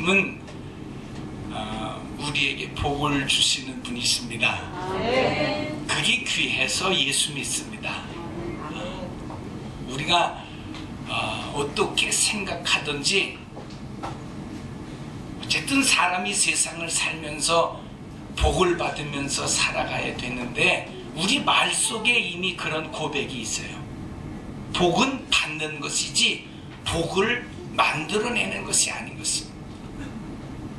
하나님은 우리에게 복을 주시는 분이십니다. 그게 귀해서 예수 믿습니다. 우리가 어떻게 생각하든지 어쨌든 사람이 세상을 살면서 복을 받으면서 살아가야 되는데 우리 말 속에 이미 그런 고백이 있어요. 복은 받는 것이지 복을 만들어내는 것이 아닌 것입니다.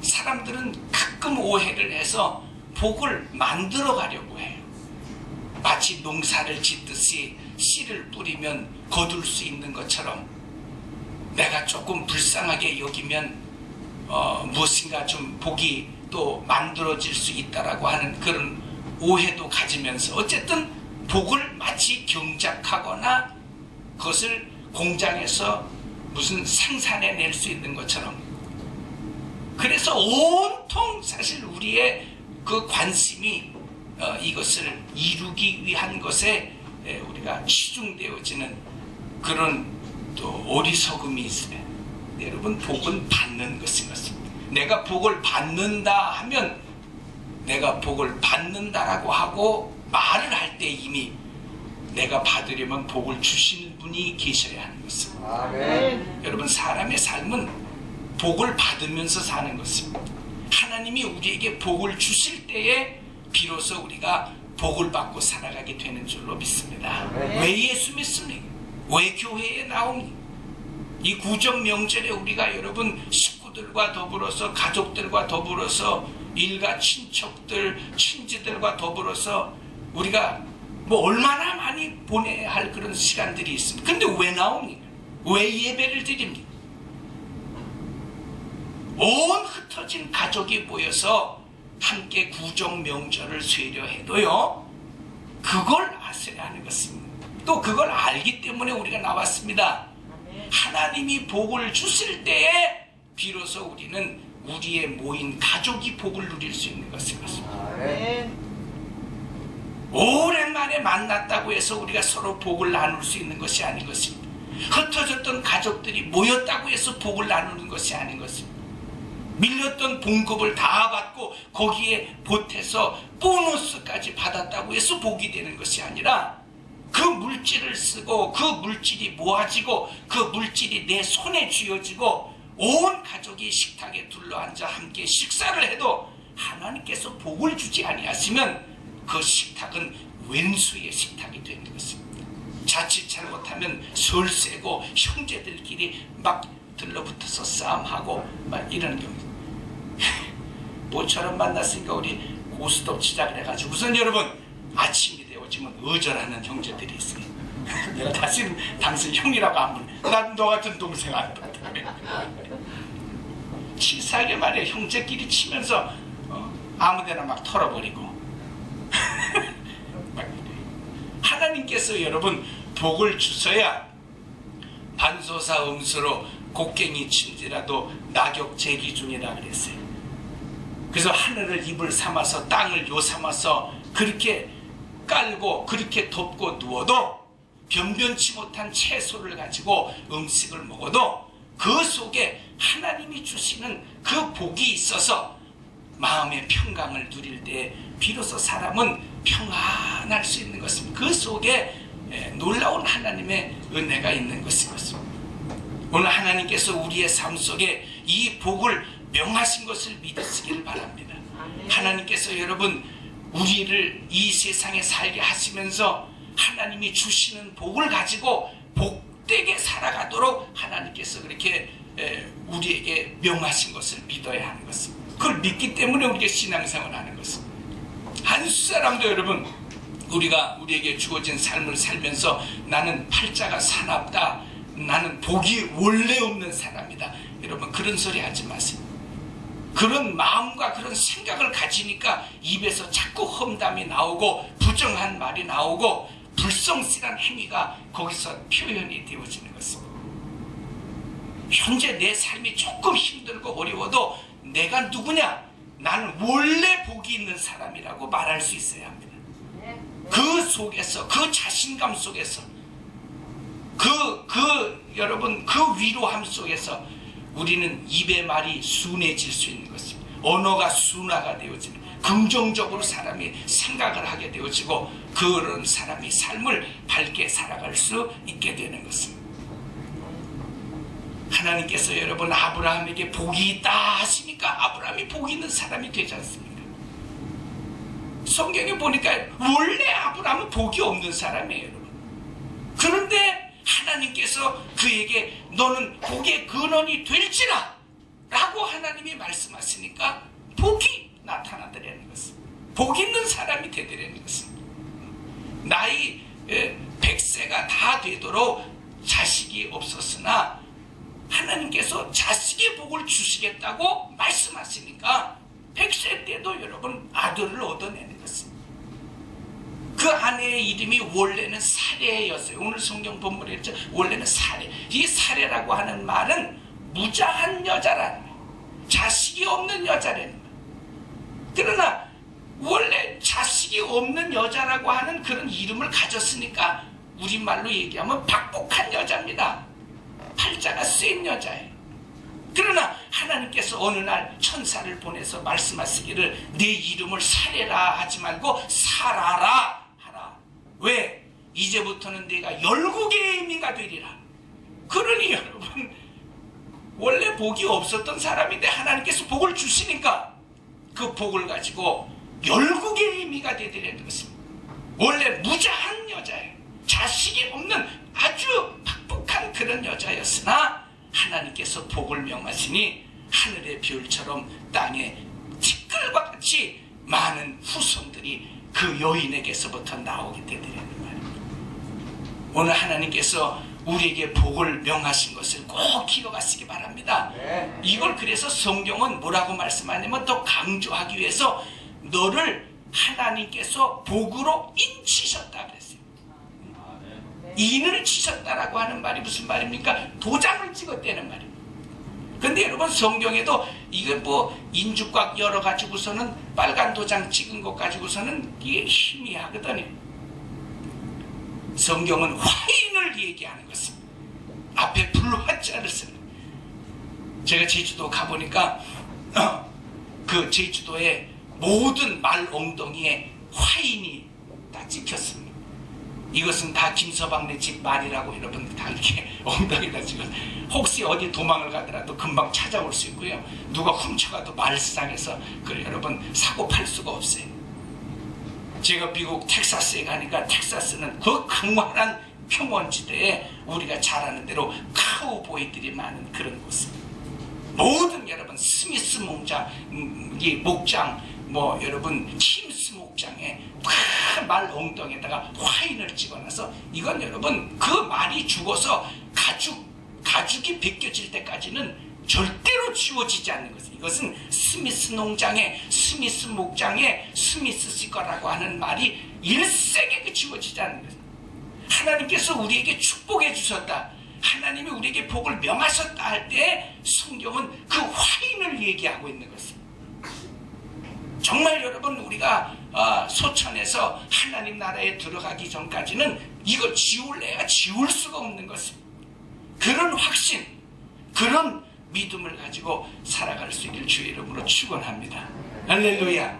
사람들은 가끔 오해를 해서 복을 만들어 가려고 해요. 마치 농사를 짓듯이 씨를 뿌리면 거둘 수 있는 것처럼 내가 조금 불쌍하게 여기면 무엇인가 좀 복이 또 만들어질 수 있다라고 하는 그런 오해도 가지면서 어쨌든 복을 마치 경작하거나 그것을 공장에서 무슨 생산해낼 수 있는 것처럼, 그래서 온통 사실 우리의 그 관심이 이것을 이루기 위한 것에 우리가 치중되어지는 그런 또 어리석음이 있으면, 여러분, 복은 받는 것인 것입니다. 내가 복을 받는다 하면 내가 복을 받는다라고 하고 말을 할 때 이미 내가 받으려면 복을 주시는 분이 계셔야 하는 것입니다. 아멘. 여러분, 사람의 삶은 복을 받으면서 사는 것입니다. 하나님이 우리에게 복을 주실 때에 비로소 우리가 복을 받고 살아가게 되는 줄로 믿습니다. 아멘. 왜 예수 믿습니까? 왜 교회에 나옵니까? 이 구정 명절에 우리가 여러분 식구들과 더불어서, 가족들과 더불어서, 일가 친척들, 친지들과 더불어서 우리가 뭐 얼마나 많이 보내야 할 그런 시간들이 있습니다. 근데 왜 나옵니까? 왜 예배를 드립니까? 온 흩어진 가족이 모여서 함께 구정 명절을 쇠려 해도요, 그걸 아셔야 하는 것입니다. 또 그걸 알기 때문에 우리가 나왔습니다. 하나님이 복을 주실 때에 비로소 우리는 우리의 모인 가족이 복을 누릴 수 있는 것입니다. 오랜만에 만났다고 해서 우리가 서로 복을 나눌 수 있는 것이 아닌 것입니다. 흩어졌던 가족들이 모였다고 해서 복을 나누는 것이 아닌 것입니다. 밀렸던 봉급을 다 받고 거기에 보태서 보너스까지 받았다고 해서 복이 되는 것이 아니라, 그 물질을 쓰고 그 물질이 모아지고 그 물질이 내 손에 쥐어지고 온 가족이 식탁에 둘러앉아 함께 식사를 해도 하나님께서 복을 주지 아니하시면 그 식탁은 왼수의 식탁이 되는 것입니다. 자칫 잘못하면 설세고 형제들끼리 막 들러붙어서 싸움하고 막 이런 경우. 모처럼 만났으니까 우리 고스톱치자 그래가지고 우선 여러분 아침이 되어지면 의절하는 형제들이 있어요. 내가 다시는 당신 형이라고 안 불러. 난 너 같은 동생 안 받아. 치사하게 말해 형제끼리 치면서 아무데나 막 털어버리고. 하나님께서 여러분 복을 주셔야 반소사 음수로 곡괭이 침지라도 낙엽 제기준이라 그랬어요. 그래서 하늘을 입을 삼아서 땅을 요 삼아서 그렇게 깔고 그렇게 덮고 누워도 변변치 못한 채소를 가지고 음식을 먹어도 그 속에 하나님이 주시는 그 복이 있어서 마음의 평강을 누릴 때 비로소 사람은 평안할 수 있는 것입니다. 그 속에 놀라운 하나님의 은혜가 있는 것입니다. 오늘 하나님께서 우리의 삶 속에 이 복을 명하신 것을 믿으시기를 바랍니다. 하나님께서 여러분 우리를 이 세상에 살게 하시면서 하나님이 주시는 복을 가지고 복되게 살아가도록 하나님께서 그렇게 우리에게 명하신 것을 믿어야 하는 것입니다. 그걸 믿기 때문에 우리가 신앙생활을 하는 것입니다. 한 사람도 여러분 우리에게 주어진 삶을 살면서 나는 팔자가 사납다, 나는 복이 원래 없는 사람이다, 여러분 그런 소리 하지 마세요. 그런 마음과 그런 생각을 가지니까 입에서 자꾸 험담이 나오고 부정한 말이 나오고 불성실한 행위가 거기서 표현이 되어지는 것입니다. 현재 내 삶이 조금 힘들고 어려워도 내가 누구냐? 나는 원래 복이 있는 사람이라고 말할 수 있어야 합니다. 그 속에서, 그 자신감 속에서, 여러분 그 위로함 속에서 우리는 입의 말이 순해질 수 있는 것입니다. 언어가 순화가 되어지는, 긍정적으로 사람이 생각을 하게 되어지고 그런 사람이 삶을 밝게 살아갈 수 있게 되는 것입니다. 하나님께서 여러분 아브라함에게 복이 있다 하시니까 아브라함이 복이 있는 사람이 되지 않습니까? 성경에 보니까 원래 아브라함은 복이 없는 사람이에요, 여러분. 그런데 하나님께서 그에게 너는 복의 근원이 될지라 라고 하나님이 말씀하시니까 복이 나타나더라는 것입니다. 복 있는 사람이 되더라는 것입니다. 나이 100세가 다 되도록 자식이 없었으나 하나님께서 자식의 복을 주시겠다고 말씀하시니까 100세 때도 여러분 아들을 얻어내는 것입니다. 그 아내의 이름이 원래는 사레였어요. 오늘 성경 본문에 있죠. 원래는 사레. 이 사레라고 하는 말은 무자한 여자라는 거예요. 자식이 없는 여자라는 거예요. 그러나 원래 자식이 없는 여자라고 하는 그런 이름을 가졌으니까 우리말로 얘기하면 박복한 여자입니다. 팔자가 센 여자예요. 그러나 하나님께서 어느 날 천사를 보내서 말씀하시기를 내 이름을 사레라 하지 말고 사라라 하라. 왜? 이제부터는 내가 열국의 의미가 되리라. 그러니 여러분 원래 복이 없었던 사람인데 하나님께서 복을 주시니까 그 복을 가지고 열국의 의미가 되리라는 것입니다. 원래 무자한 여자예요. 자식이 없는 아주 박복한 그런 여자였으나 하나님께서 복을 명하시니 하늘의 별처럼 땅에 티끌과 같이 많은 후손들이 그 여인에게서부터 나오게 되더라는 말입니다. 오늘 하나님께서 우리에게 복을 명하신 것을 꼭 기억하시기 바랍니다. 이걸 그래서 성경은 뭐라고 말씀하냐면 더 강조하기 위해서 너를 하나님께서 복으로 인치셨다 그랬어요. 인을 치셨다라고 하는 말이 무슨 말입니까? 도장을 찍었다는 말입니다. 근데 여러분 성경에도 이게 뭐 인죽곽 열어가지고서는 빨간 도장 찍은 것 가지고서는 이게 희미하거든요. 성경은 화인을 얘기하는 것입니다. 앞에 불화자를 쓰는. 제가 제주도 가보니까 그 제주도의 모든 말 엉덩이에 화인이 다 찍혔습니다. 이것은 다 김서방네 집 말이라고 여러분 다 이렇게 엉덩이다 찍어서 혹시 어디 도망을 가더라도 금방 찾아올 수 있고요. 누가 훔쳐가도 말상에서 그 여러분 사고 팔 수가 없어요. 제가 미국 텍사스에 가니까 텍사스는 그 강원한 평원지대에 우리가 잘 아는 대로 카우보이들이 많은 그런 곳입니다. 모든 여러분 스미스 목장, 이 목장 뭐 여러분 팀스 목장에 말 엉덩이에다가 화인을 찍어놔서 이건 여러분 그 말이 죽어서 가죽이 벗겨질 때까지는 절대로 지워지지 않는 것입니다. 이것은 스미스 농장에 스미스 목장에 스미스 시거라고 하는 말이 일생에 지워지지 않는 것입니다. 하나님께서 우리에게 축복해 주셨다. 하나님이 우리에게 복을 명하셨다 할 때 성경은 그 화인을 얘기하고 있는 것입니다. 정말 여러분 우리가 소천에서 하나님 나라에 들어가기 전까지는 이거 지울래야 지울 수가 없는 것입니다. 그런 확신, 그런 믿음을 가지고 살아갈 수 있길 주의 이름으로 축원합니다. 할렐루야.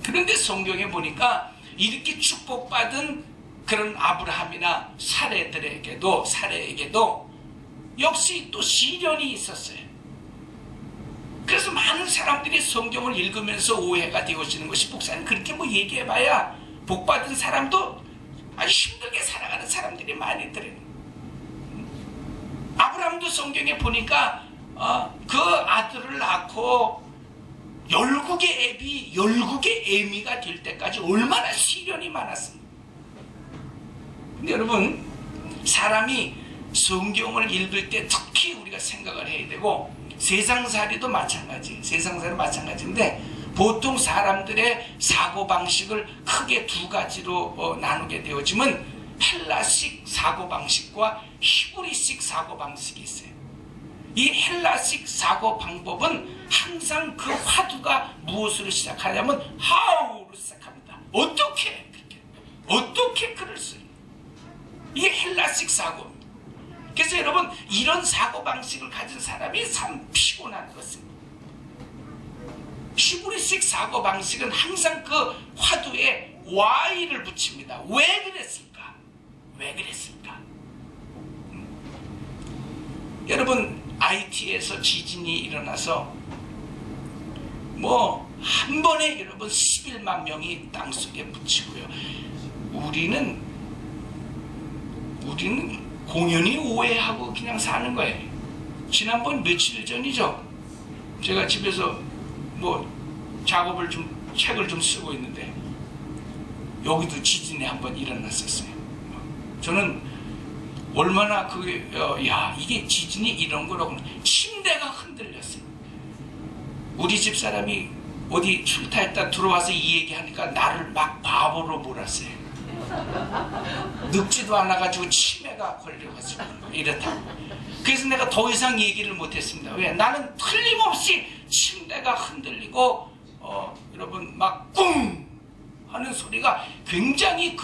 그런데 성경에 보니까 이렇게 축복받은 그런 아브라함이나 사레에게도 역시 또 시련이 있었어요. 그래서 많은 사람들이 성경을 읽으면서 오해가 되어지는 것이 목사님 그렇게 뭐 얘기해봐야 복받은 사람도 아주 힘들게 살아가는 사람들이 많이 있더래요. 아브라함도 성경에 보니까 그 아들을 낳고 열국의 애미가 될 때까지 얼마나 시련이 많았습니다. 근데 여러분 사람이 성경을 읽을 때 특히 우리가 생각을 해야 되고 세상살이도 마찬가지인데 보통 사람들의 사고방식을 크게 두 가지로 나누게 되어지면 헬라식 사고방식과 히브리식 사고방식이 있어요. 이 헬라식 사고방법은 항상 그 화두가 무엇으로 시작하냐면 how로 시작합니다. 어떻게 그럴 수 있는 이 헬라식 사고. 그래서 여러분, 이런 사고방식을 가진 사람이 참 피곤한 것입니다. 휘브리식 사고방식은 항상 그 화두에 why를 붙입니다. 왜 그랬을까? 왜 그랬을까? 여러분, IT에서 지진이 일어나서 뭐 한 번에 여러분 11만 명이 땅속에 묻히고요. 우리는 공연히 오해하고 그냥 사는 거예요. 지난번 며칠 전이죠. 제가 집에서 뭐 작업을 책을 좀 쓰고 있는데 여기도 지진이 한번 일어났었어요. 저는 얼마나 이게 지진이 이런 거라고, 침대가 흔들렸어요. 우리 집 사람이 어디 출타했다 들어와서 이 얘기하니까 나를 막 바보로 몰았어요. 늙지도 않아가지고 치매가 걸려가지고 이렇다고. 그래서 내가 더 이상 얘기를 못했습니다. 왜? 나는 틀림없이 침대가 흔들리고 여러분 막 꿍 하는 소리가 굉장히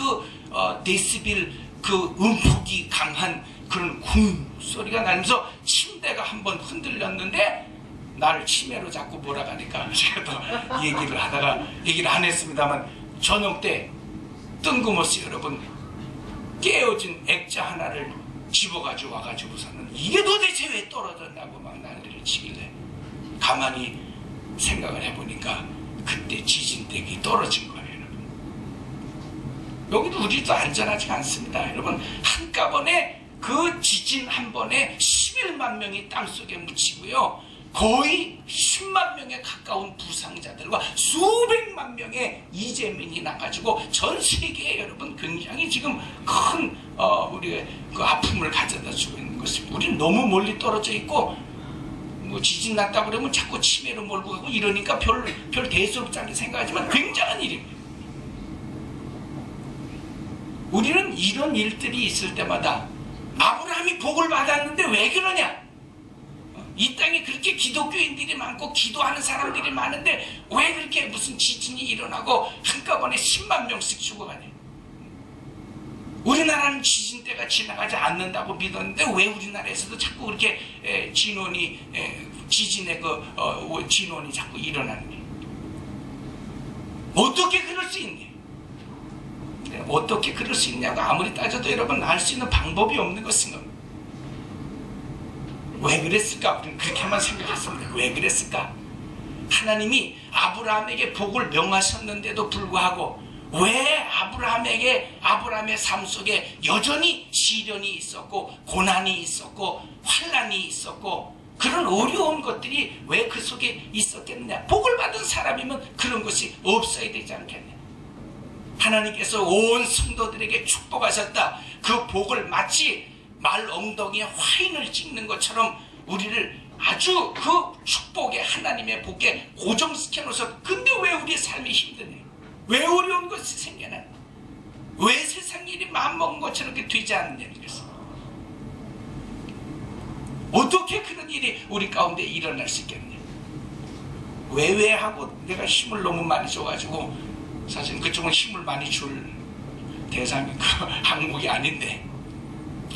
데시벨 음폭이 강한 그런 쿵 소리가 나면서 침대가 한번 흔들렸는데 나를 치매로 자꾸 몰아가니까 제가 또 얘기를 안 했습니다만, 저녁 때 뜬금없이 여러분 깨어진 액자 하나를 집어가지고 와가지고서는 이게 도대체 왜 떨어졌냐고 막 난리를 치길래 가만히 생각을 해보니까 그때 지진대기 떨어진 거예요. 여러분, 여기도 우리도 안전하지 않습니다. 여러분, 한꺼번에 그 지진 한 번에 11만 명이 땅속에 묻히고요, 거의 10만 명에 가까운 부상자들과 수백만 명의 이재민이 나가지고 전 세계에 여러분 굉장히 지금 큰 우리의 그 아픔을 가져다 주고 있는 것입니다. 우리는 너무 멀리 떨어져 있고 뭐 지진 났다 그러면 자꾸 치매로 몰고 가고 이러니까 별 대수롭지 않게 생각하지만 굉장한 일입니다. 우리는 이런 일들이 있을 때마다 아브라함이 복을 받았는데 왜 그러냐? 이 땅에 그렇게 기독교인들이 많고 기도하는 사람들이 많은데 왜 그렇게 무슨 지진이 일어나고 한꺼번에 10만 명씩 죽어가냐? 우리나라는 지진 때가 지나가지 않는다고 믿었는데 왜 우리나라에서도 자꾸 그렇게 지진의 진원이 자꾸 일어나는 거야? 어떻게 그럴 수 있니? 어떻게 그럴 수 있냐고 아무리 따져도 여러분 알 수 있는 방법이 없는 것인가? 왜 그랬을까? 우리는 그렇게만 생각했습니다. 왜 그랬을까? 하나님이 아브라함에게 복을 명하셨는데도 불구하고 왜 아브라함의 삶 속에 여전히 시련이 있었고 고난이 있었고 환난이 있었고 그런 어려운 것들이 왜 그 속에 있었겠느냐? 복을 받은 사람이면 그런 것이 없어야 되지 않겠냐? 하나님께서 온 성도들에게 축복하셨다. 그 복을 마치 말 엉덩이에 화인을 찍는 것처럼 우리를 아주 그 축복에, 하나님의 복에 고정시켜 놓으셔. 근데 왜 우리의 삶이 힘드냐? 왜 어려운 것이 생겨나? 왜 세상 일이 마음먹은 것처럼 되지 않느냐는 것을. 어떻게 그런 일이 우리 가운데 일어날 수 있겠느냐? 왜 하고 내가 힘을 너무 많이 줘가지고, 사실 그쪽은 힘을 많이 줄 대상이 그 항목이 아닌데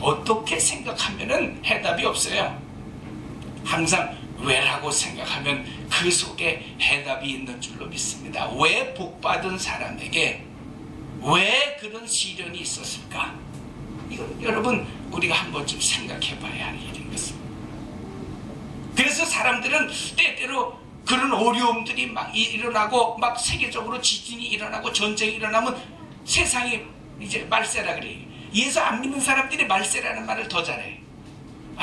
어떻게 생각하면은 해답이 없어요. 항상 왜라고 생각하면 그 속에 해답이 있는 줄로 믿습니다. 왜 복받은 사람에게 왜 그런 시련이 있었을까? 이건 여러분 우리가 한 번쯤 생각해 봐야 할 일인 것입니다. 그래서 사람들은 때때로 그런 어려움들이 막 일어나고 막 세계적으로 지진이 일어나고 전쟁이 일어나면 세상이 이제 말세라 그래요. 예수 안 믿는 사람들이 말세라는 말을 더 잘해요.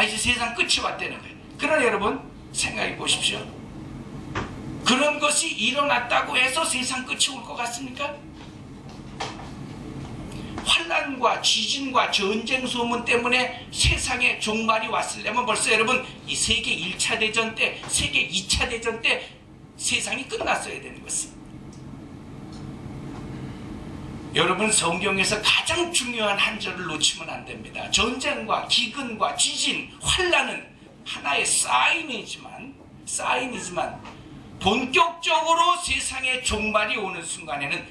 이제 세상 끝이 왔다는 거예요. 그러나 여러분 생각해 보십시오. 그런 것이 일어났다고 해서 세상 끝이 올 것 같습니까? 환난과 지진과 전쟁 소문 때문에 세상에 종말이 왔으려면 벌써 여러분 이 세계 1차 대전 때, 세계 2차 대전 때 세상이 끝났어야 되는 것입니다. 여러분 성경에서 가장 중요한 한 절을 놓치면 안 됩니다. 전쟁과 기근과 지진, 환난은 하나의 사인이지만 본격적으로 세상의 종말이 오는 순간에는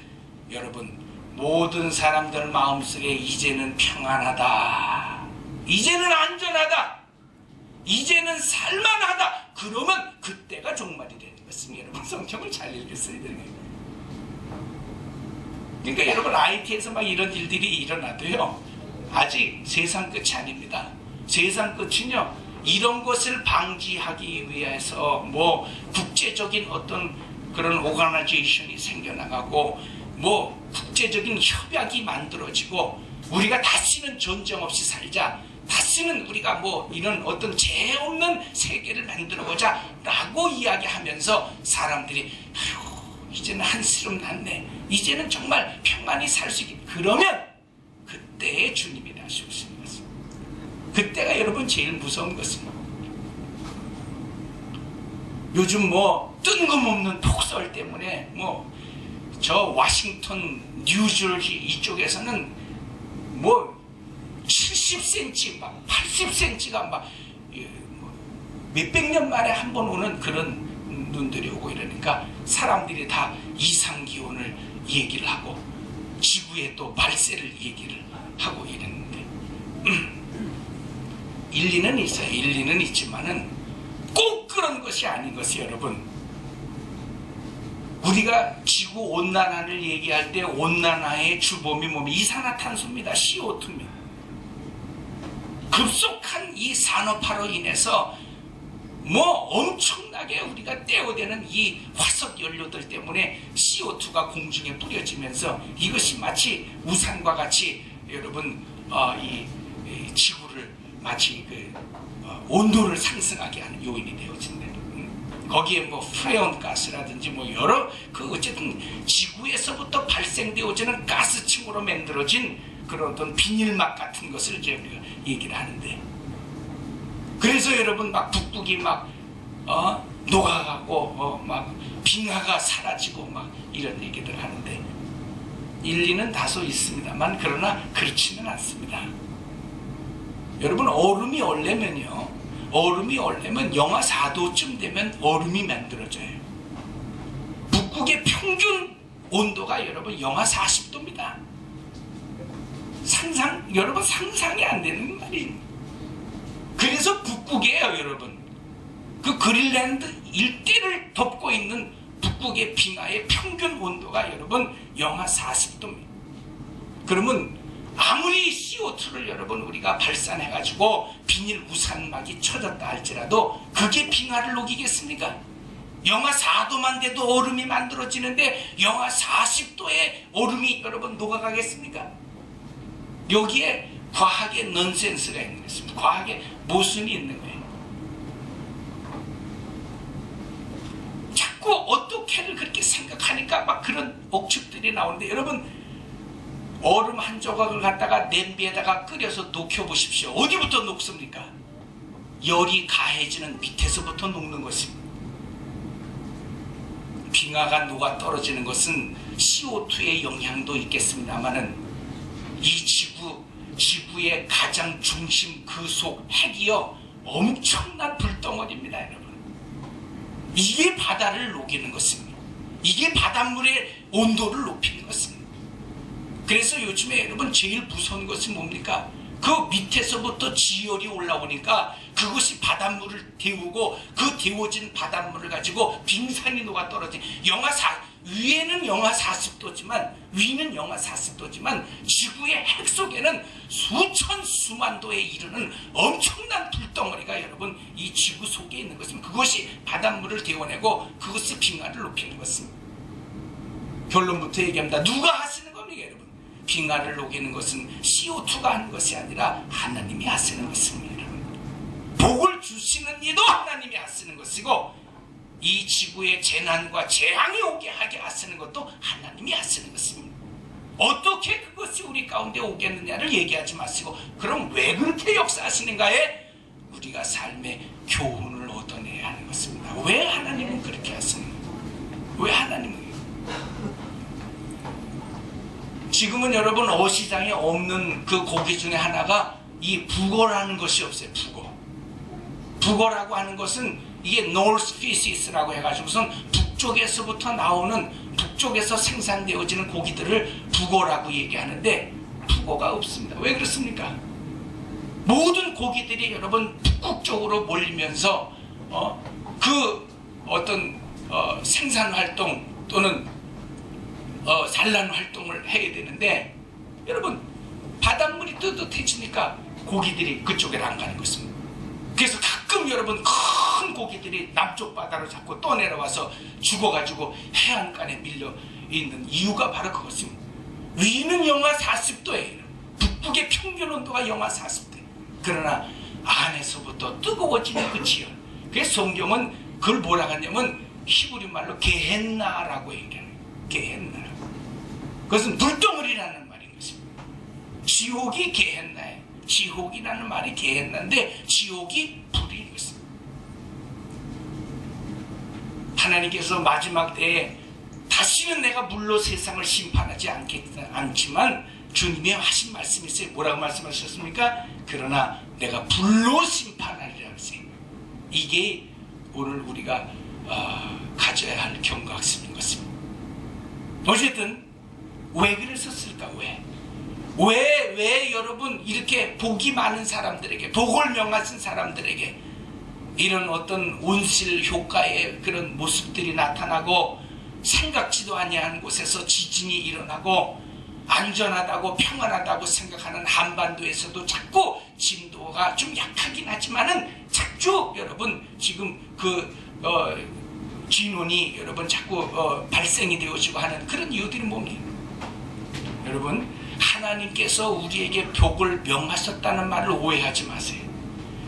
여러분 모든 사람들 마음속에 이제는 평안하다, 이제는 안전하다, 이제는 살만하다, 그러면 그때가 종말이 되는 것입니다. 여러분 성경을 잘 읽었어야 되는 거예요. 그러니까 여러분 IT에서 막 이런 일들이 일어나도요, 아직 세상 끝이 아닙니다. 세상 끝은요, 이런 것을 방지하기 위해서 뭐 국제적인 어떤 그런 오가나이제이션이 생겨나가고 뭐 국제적인 협약이 만들어지고 우리가 다시는 전쟁 없이 살자, 다시는 우리가 뭐 이런 어떤 죄 없는 세계를 만들어보자 라고 이야기하면서 사람들이 아이고 이제는 한스름 났네, 이제는 정말 평안히 살 수 있게, 그러면 그때의 주님이 다시 오시는 것입니다. 그때가 여러분 제일 무서운 것입니다. 요즘 뭐 뜬금없는 폭설 때문에 뭐 저 워싱턴, 뉴저지 이쪽에서는 뭐 70cm, 막 80cm가 막 몇백 년 만에 한 번 오는 그런 눈들이 오고 이러니까 사람들이 다 이상기온을 얘기를 하고 지구에 또 발세를 얘기를 하고 이랬는데 일리는 있어요. 일리는 있지만은 꼭 그런 것이 아닌 것이, 여러분 우리가 지구 온난화를 얘기할 때 온난화의 주범이 뭡니까? 이산화탄소입니다. CO2입니다. 급속한 이 산업화로 인해서 뭐 엄청나게 우리가 떼어대는 이 화석 연료들 때문에 CO2가 공중에 뿌려지면서 이것이 마치 우산과 같이 여러분 이 지구를 마치 온도를 상승하게 하는 요인이 되어진다. 거기에 뭐 프레온 가스라든지 뭐 여러 어쨌든 지구에서부터 발생되어지는 가스층으로 만들어진 그런 어떤 비닐막 같은 것을 이제 우리가 얘기를 하는데, 그래서 여러분 막 북극이 막 녹아가고 막 빙하가 사라지고 막 이런 얘기들 하는데 일리는 다소 있습니다만 그러나 그렇지는 않습니다. 여러분 얼음이 얼려면요, 얼음이 얼려면 영하 4도쯤 되면 얼음이 만들어져요. 북극의 평균 온도가 여러분 영하 40도입니다. 여러분 상상이 안 되는 말입니다. 그래서 북극이에요, 여러분. 그 그린란드 일대를 덮고 있는 북극의 빙하의 평균 온도가 여러분 영하 40도입니다. 그러면 아무리 CO2를 여러분 우리가 발산해가지고 비닐 우산막이 쳐졌다 할지라도 그게 빙하를 녹이겠습니까? 영하 4도만 돼도 얼음이 만들어지는데 영하 40도의 얼음이 여러분 녹아가겠습니까? 여기에 과학의 넌센스가 있는 것입니다. 과학의 모순이 있는 거예요. 자꾸 어떻게를 그렇게 생각하니까 막 그런 억측들이 나오는데, 여러분 얼음 한 조각을 갖다가 냄비에다가 끓여서 녹여보십시오. 어디부터 녹습니까? 열이 가해지는 밑에서부터 녹는 것입니다. 빙하가 녹아 떨어지는 것은 CO2의 영향도 있겠습니다만은 이 지구의 가장 중심 그 속 핵이요 엄청난 불덩어리입니다, 여러분. 이게 바다를 녹이는 것입니다. 이게 바닷물의 온도를 높이는 것입니다. 그래서 요즘에 여러분 제일 무서운 것이 뭡니까? 그 밑에서부터 지열이 올라오니까 그것이 바닷물을 데우고 그 데워진 바닷물을 가지고 빙산이 녹아 떨어진 위에는 영하 40도지만 위는 영하 40도지만 지구의 핵 속에는 수만 도에 이르는 엄청난 불덩어리가 여러분 이 지구 속에 있는 것입니다. 그것이 바닷물을 데워내고 그것이 빙하를 높이는 것입니다. 결론부터 얘기합니다. 누가 하시는 겁니까, 여러분? 빙하를 녹이는 것은 CO2가 하는 것이 아니라 하나님이 하시는 것입니다. 복을 주시는 이도 하나님이 하시는 것이고 이 지구에 재난과 재앙이 오게 하게 하시는 것도 하나님이 하시는 것입니다. 어떻게 그것이 우리 가운데 오겠느냐를 얘기하지 마시고 그럼 왜 그렇게 역사하시는가에 우리가 삶의 교훈을 얻어내야 하는 것입니다. 왜 하나님은 그렇게 하시는가? 왜 하나님은 지금은 여러분 어시장에 없는 그 고기 중에 하나가 이 북어라는 것이 없어요. 북어라고 하는 것은 이게 North Species라고 해가지고선 북쪽에서부터 나오는 북쪽에서 생산되어지는 고기들을 북어라고 얘기하는데 북어가 없습니다. 왜 그렇습니까? 모든 고기들이 여러분 북극 쪽으로 몰리면서 그 어떤 생산 활동 또는 산란 활동을 해야 되는데, 여러분 바닷물이 뜨뜻해지니까 고기들이 그쪽에 안 가는 것입니다. 그래서 가끔 여러분 큰 고기들이 남쪽 바다로 자꾸 떠내려와서 죽어가지고 해안가에 밀려 있는 이유가 바로 그것입니다. 위는 영하 40도예요. 북극의 평균 온도가 영하 40도. 그러나 안에서부터 뜨거워지는 그 지열. 그래서 성경은 그걸 뭐라고 하냐면 히브리 말로 게헨나라고 얘기해요. 게헨나. 그것은 불덩어리라는 말인 것입니다. 지옥이 게헨나예요. 지옥이라는 말이 게헨나인데 지옥이 불인 것입니다. 하나님께서 마지막 때에 다시는 내가 물로 세상을 심판하지 않지만 주님이 하신 말씀이 있어요. 뭐라고 말씀하셨습니까? 그러나 내가 불로 심판하리라 했어요. 이게 오늘 우리가 가져야 할 경각심인 것입니다. 어쨌든 왜 그랬었을까? 왜 여러분 이렇게 복이 많은 사람들에게, 복을 명하신 사람들에게 이런 어떤 온실 효과의 그런 모습들이 나타나고 생각지도 아니한 곳에서 지진이 일어나고 안전하다고 평안하다고 생각하는 한반도에서도 자꾸 진도가 좀 약하긴 하지만은 자주 여러분 지금 진원이 여러분 자꾸 발생이 되어지고 하는 그런 이유들이 뭡니까? 여러분 하나님께서 우리에게 복을 명하셨다는 말을 오해하지 마세요.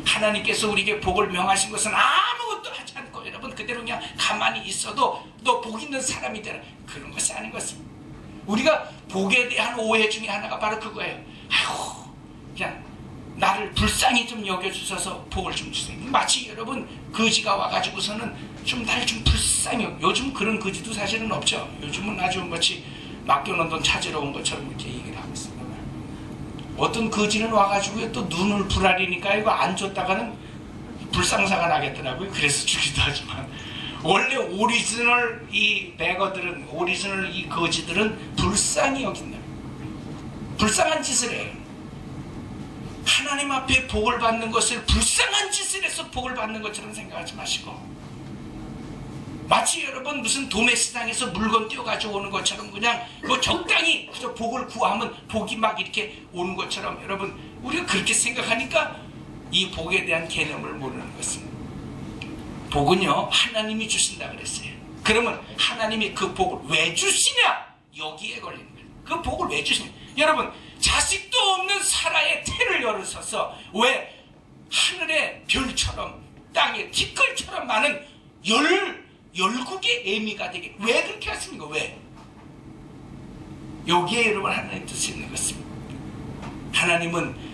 하나님께서 우리에게 복을 명하신 것은 아무것도 하지 않고 여러분 그대로 그냥 가만히 있어도 너 복 있는 사람이 되라, 그런 것이 아닌 것입니다. 우리가 복에 대한 오해 중에 하나가 바로 그거예요. 아이고 그냥 나를 불쌍히 좀 여겨주셔서 복을 좀 주세요. 마치 여러분 거지가 와가지고서는 좀 날 좀 불쌍히, 요즘 그런 거지도 사실은 없죠. 요즘은 아주 마치 맡겨놓은 돈 찾으러 온 것처럼 이렇게 얘기를 하고 있습니다. 어떤 거지는 와가지고 또 눈을 부라리니까 이거 안 줬다가는 불상사가 나겠더라고요. 그래서 주기도 하지만 원래 오리지널 이 베거들은, 오리지널 이 거지들은 불쌍히 여긴다. 불쌍한 짓을 해요. 하나님 앞에 복을 받는 것을 불쌍한 짓을 해서 복을 받는 것처럼 생각하지 마시고, 마치 여러분 무슨 도매시장에서 물건 띄워가지고 오는 것처럼 그냥 뭐 적당히 그저 복을 구하면 복이 막 이렇게 오는 것처럼, 여러분 우리가 그렇게 생각하니까 이 복에 대한 개념을 모르는 것입니다. 복은요 하나님이 주신다 그랬어요. 그러면 하나님이 그 복을 왜 주시냐? 여기에 걸리는 거예요. 그 복을 왜 주시냐? 여러분 자식도 없는 사라의 태를 열어서서 왜 하늘의 별처럼 땅의 티끌처럼 많은 12개의 애미가 되게 왜 그렇게 하십니까? 왜? 여기에 여러분 하나님 뜻이 있는 것입니다. 하나님은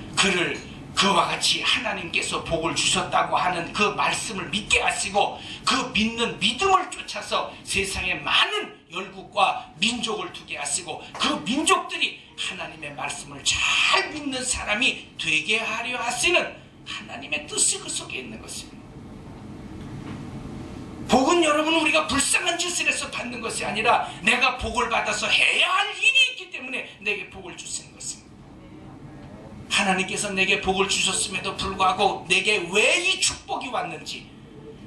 그와 같이 하나님께서 복을 주셨다고 하는 그 말씀을 믿게 하시고 그 믿는 믿음을 쫓아서 세상에 많은 열국과 민족을 두게 하시고 그 민족들이 하나님의 말씀을 잘 믿는 사람이 되게 하려 하시는 하나님의 뜻이 그 속에 있는 것입니다. 복은 여러분 우리가 불쌍한 짓을 해서 받는 것이 아니라 내가 복을 받아서 해야 할 일이 있기 때문에 내게 복을 주시는 것입니다. 하나님께서 내게 복을 주셨음에도 불구하고 내게 왜 이 축복이 왔는지,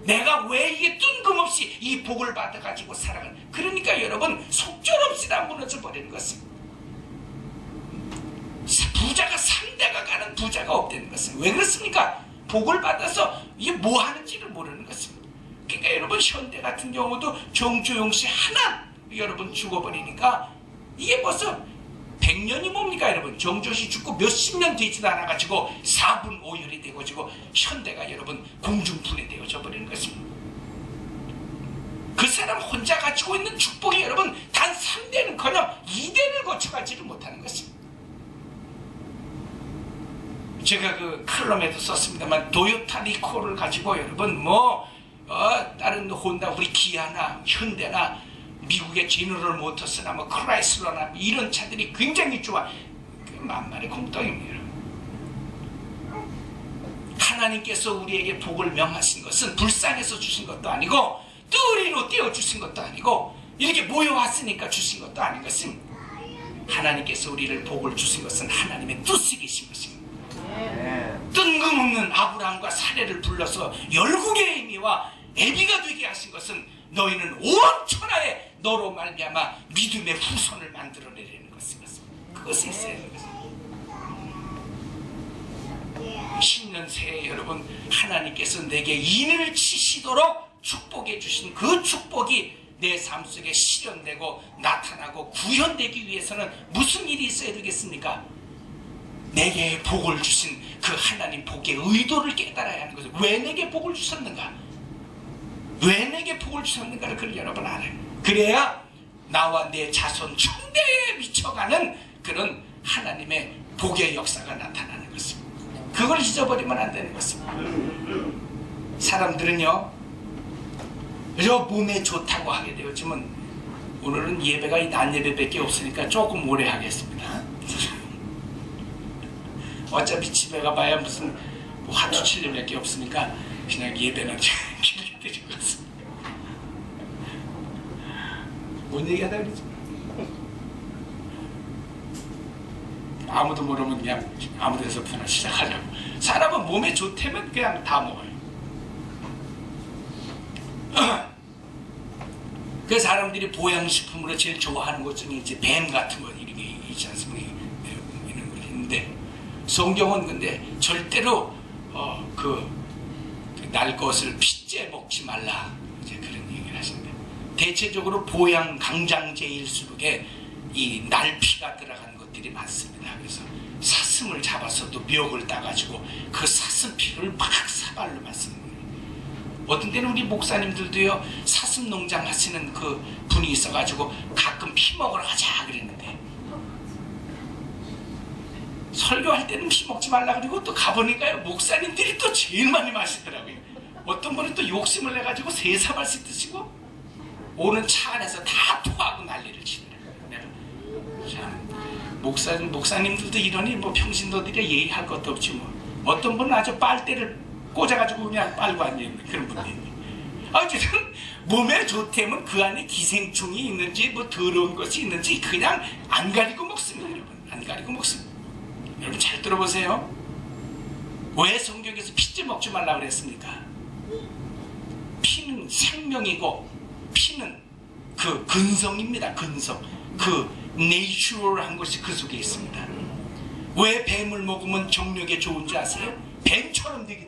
내가 왜 이게 뜬금없이 이 복을 받아가지고 살아가는, 그러니까 여러분 속절없이 다 무너져 버리는 것입니다. 부자가 3대가 가는 부자가 없다는 것은 왜 그렇습니까? 복을 받아서 이게 뭐 하는지를 모르는 것입니다. 그러니까 여러분 현대 같은 경우도 정조용 씨 하나 여러분 죽어버리니까 이게 벌써 100년이 뭡니까 여러분? 정조씨 죽고 몇십 년 되지도 않아가지고 4분 5열이 되어지고 현대가 여러분 공중분해 되어져 버리는 것입니다. 그 사람 혼자 가지고 있는 축복이 여러분 단 3대는커녕 2대를 거쳐가지를 못하는 것입니다. 제가 그 칼럼에도 썼습니다만 도요타 리콜을 가지고 여러분 다른 혼다 우리 기아나 현대나 미국의 제너럴 모터스나 크라이슬러나 이런 차들이 굉장히 좋아. 만만의 공떡입니다. 하나님께서 우리에게 복을 명하신 것은 불쌍해서 주신 것도 아니고 뜨리로 떼어 주신 것도 아니고 이렇게 모여왔으니까 주신 것도 아닌 것입니다. 하나님께서 우리를 복을 주신 것은 하나님의 뜻이 계신 것입니다. 뜬금없는 아브라함과 사례를 불러서 열국의 애미와 애비가 되게 하신 것은 너희는 온 천하에 너로 말미암아 믿음의 후손을 만들어내려는 것이었어. 그것이 있어야 하는 것입니다. 신년 새해 여러분, 하나님께서 내게 인을 치시도록 축복해 주신 그 축복이 내 삶 속에 실현되고 나타나고 구현되기 위해서는 무슨 일이 있어야 되겠습니까? 내게 복을 주신 그 하나님 복의 의도를 깨달아야 하는 거죠. 왜 내게 복을 주셨는가? 왜 내게 복을 주셨는가를 그걸 여러분 알아요. 그래야 나와 내 자손 천대에 미쳐가는 그런 하나님의 복의 역사가 나타나는 것입니다. 그걸 잊어버리면 안 되는 것입니다. 사람들은요, 저 몸에 좋다고 하게 되었지만 오늘은 예배가 이 낮 예배밖에 없으니까 조금 오래 하겠습니다. 어차피 집에 가봐야 무슨 뭐 하루 7일밖에 없으니까 그냥 예배는 길게 드릴 것 같습니다. 뭔 얘기하다 그러지? 아무도 모르면 그냥 아무 데서부터나 시작하자고. 사람은 몸에 좋다면 그냥 다 먹어요. 그 사람들이 보양식품으로 제일 좋아하는 것 중에 이제 뱀 같은 거 이런 게 있지 않습니까? 이런 거 있는데 성경은 근데 절대로 날 것을 핏째 먹지 말라 이제 그런 얘기를 하신대. 대체적으로 보양 강장제일수록에 이 날피가 들어간 것들이 많습니다. 그래서 사슴을 잡아서 또 멱을 따가지고 그 사슴 피를 막 사발로 맞습니다. 어떤 때는 우리 목사님들도요, 사슴 농장 하시는 그 분이 있어가지고 가끔 피 먹으러 가자 그랬는데 설교할 때는 피 먹지 말라 그러고 또 가보니까요, 목사님들이 또 제일 많이 마시더라고요. 어떤 분은 또 욕심을 내가지고 3사발씩 드시고 오는 차 안에서 다 토하고 난리를 치더라고요. 내가 참 목사님들도 이러니 뭐 평신도들이 예의할 것도 없지 뭐. 어떤 분은 아주 빨대를 꽂아가지고 그냥 빨고 앉아있는 그런 분들이. 어쨌든 몸에 좋다면 그 안에 기생충이 있는지 뭐 더러운 것이 있는지 그냥 안 가리고 먹습니다. 여러분, 안 가리고 먹습니다. 여러분 잘 들어보세요. 왜 성경에서 핏째 먹지 말라 그랬습니까? 피는 생명이고 피는 그 근성입니다. 근성. 그 내추럴한 것이 그 속에 있습니다. 왜 뱀을 먹으면 정력에 좋은지 아세요? 뱀처럼 되기